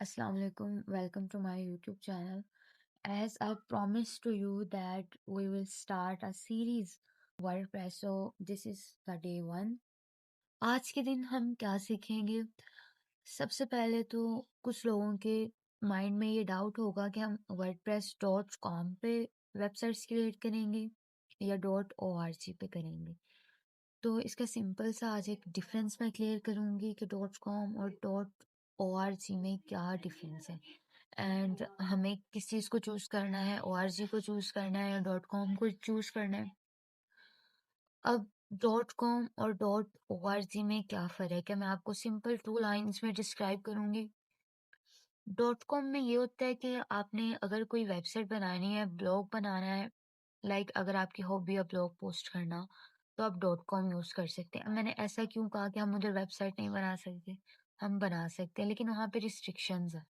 Assalamu alaikum. Welcome to my YouTube channel. As I promised to you that we will start a series WordPress. So this is the day one. आज के दिन हम क्या सीखेंगे? सबसे पहले तो कुछ लोगों के माइंड में ये डाउट होगा कि हम wordpress.com पे वेबसाइट्स क्रिएट करेंगे या .org पे करेंगे। तो इसका सिंपल सा आज एक डिफरेंस मैं क्लियर करूंगी कि .com और .org में क्या डिफरेंस है एंड हमें किस चीज़ को चूज़ करना है, org को चूज़ करना है या .com को चूज़ करना है। अब .com और .org में क्या फ़र्क है, मैं आपको सिंपल 2 लाइन्स में डिस्क्राइब करूंगी। .com में ये होता है कि आपने अगर कोई वेबसाइट बनानी है, ब्लॉग बनाना है, अगर आपकी हॉबी है ब्लॉग पोस्ट करना, तो आप .com यूज़ कर सकते हैं। अब मैंने ऐसा क्यों कहा कि हम उधर वेबसाइट नहीं बना सकते? हम बना सकते हैं, लेकिन वहाँ पे रिस्ट्रिक्शंस है।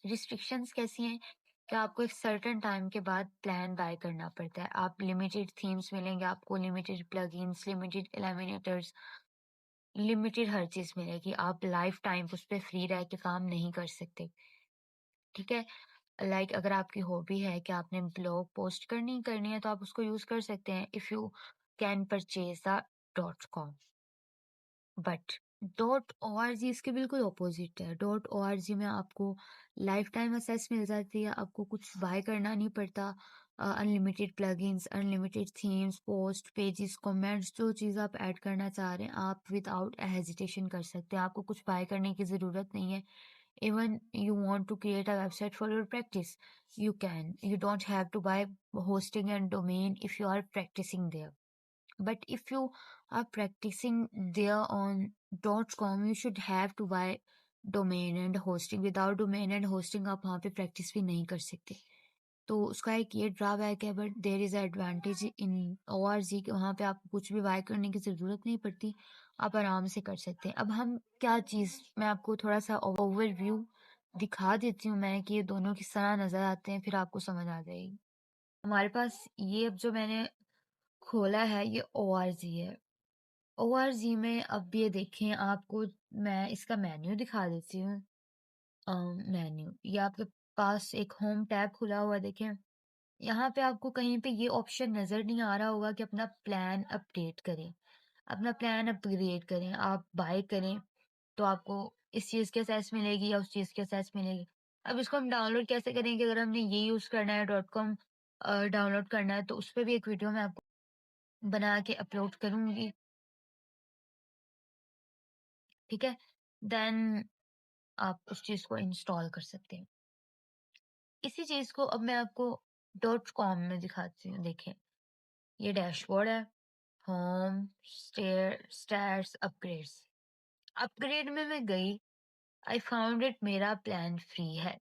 रिस्ट्रिक्शंस कैसी हैं कि आपको एक सर्टेन टाइम के बाद प्लान बाय करना पड़ता है। आप लिमिटेड थीम्स मिलेंगे आपको, limited plugins, limited eliminators, limited हर चीज़ मिलेगी। आप लाइफ टाइम उस पे फ्री रह के काम नहीं कर सकते, ठीक है? अगर आपकी हॉबी है कि आपने ब्लॉग पोस्ट करनी ही करनी है, तो आप उसको यूज़ कर सकते हैं if you can purchase the .com। But .org इसके बिल्कुल ऑपोजिट है। .org में आपको लाइफ टाइम एक्सेस मिल जाती है, आपको कुछ बाय करना नहीं पड़ता। Unlimited plugins, unlimited themes, post, pages, comments, जो चीज़ आप ऐड करना चाह रहे हैं, आप विदाउट हेजिटेशन कर सकते हैं। आपको कुछ बाय करने की ज़रूरत नहीं है। Even you want to create a website for your practice, you can. You don't have to buy hosting and domain if you are practicing there. But if you are practicing there on .com, you should have to buy domain and hosting. Without domain and hosting आप वहाँ पे practice भी नहीं कर सकते। तो उसका एक ये ड्रॉबैक है, but there is advantage in ORG कि वहाँ पे आपको कुछ भी बाय करने की ज़रूरत नहीं पड़ती, आप आराम से कर सकते हैं। अब हम क्या चीज़, मैं आपको थोड़ा सा ओवरव्यू दिखा देती हूँ मैं कि ये दोनों किस तरह नज़र आते हैं, फिर आपको समझ आ जाएगी। हमारे पास ये अब जो मैंने खोला है ये ORG है। ORG में अब ये देखें, आपको मैं इसका मेन्यू दिखा देती हूँ। मेन्यू, ये आपके पास एक होम टैब खुला हुआ है, देखें। यहाँ पे आपको कहीं पे ये ऑप्शन नज़र नहीं आ रहा होगा कि अपना प्लान अपडेट करें, अपना प्लान अपग्रेड करें, आप बाय करें, तो आपको इस चीज़ की असेस मिलेगी या उस चीज़ की असेस मिलेगी। अब इसको हम डाउनलोड कैसे करेंगे? अगर हमने ये यूज़ करना है .com डाउनलोड करना है, तो उस पे भी एक वीडियो मैं आपको बना के अपलोड करूँगी, ठीक है? देन आप उस चीज़ को इंस्टॉल कर सकते हैं। इसी चीज़ को अब मैं आपको .com में दिखाती हूँ, देखें। ये डैशबोर्ड है, होम, स्टैट्स, अपग्रेड्स। अपग्रेड में मैं गई, आई फाउंड इट, मेरा प्लान फ्री है।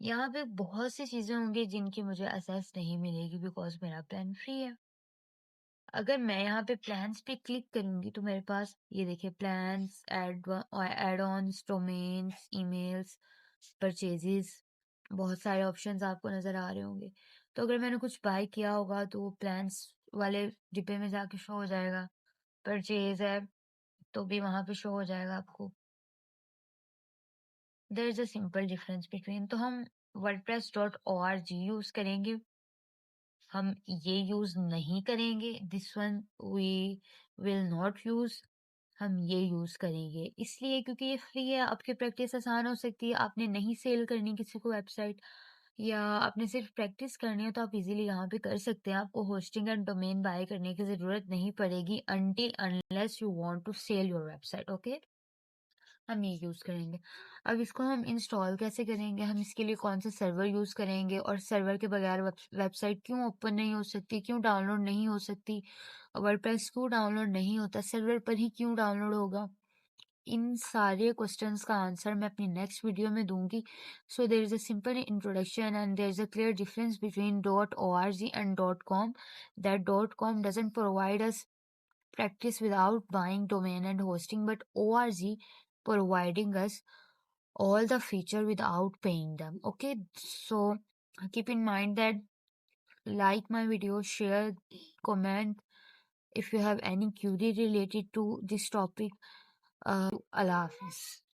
यहाँ पे बहुत सी चीज़ें होंगी जिनकी मुझे एक्सेस नहीं मिलेगी बिकॉज़ मेरा प्लान फ्री है। अगर मैं यहाँ पे प्लान्स पे क्लिक करूँगी तो मेरे पास ये देखिए प्लान्स, ऐड ऑन्स, डोमेन्स, ईमेल्स, परचेज़ेज़, बहुत सारे ऑप्शंस आपको नज़र आ रहे होंगे। तो अगर मैंने कुछ बाय किया होगा तो वो प्लान्स वाले डिब्बे में जाके शो हो जाएगा। परचेज़ है तो भी वहाँ पे शो हो जाएगा आपको। There is a simple difference between, तो हम wordpress.org यूज़ करेंगे, हम ये यूज़ नहीं करेंगे, this one we will not use, हम ये यूज़ करेंगे। इसलिए क्योंकि ये फ्री है, आपकी प्रैक्टिस आसान हो सकती है, आपने नहीं सेल करनी किसी को वेबसाइट, या आपने सिर्फ प्रैक्टिस करनी है, तो आप इज़िली यहाँ पे कर सकते हैं। आपको होस्टिंग एंड डोमेन बाय करने की ज़रूरत नहीं पड़ेगी until unless you want to sell your website, okay? हम ये यूज़ करेंगे। अब इसको हम इंस्टॉल कैसे करेंगे? हम इसके लिए कौन सा सर्वर यूज़ करेंगे और सर्वर के बगैर वेबसाइट क्यों ओपन नहीं हो सकती, क्यों डाउनलोड नहीं हो सकती? वर्डप्रेस क्यों डाउनलोड नहीं होता? सर्वर पर ही क्यों डाउनलोड होगा? इन सारे क्वेश्चंस का आंसर मैं अपनी नेक्स्ट वीडियो में दूंगी। So there is a simple introduction and there is a clear difference between .org and .com, that .com doesn't provide us practice without buying domain and hosting, but org providing us all the feature without paying them, okay? So keep in mind that, like my video, share, comment if you have any query related to this topic. Allah Hafiz.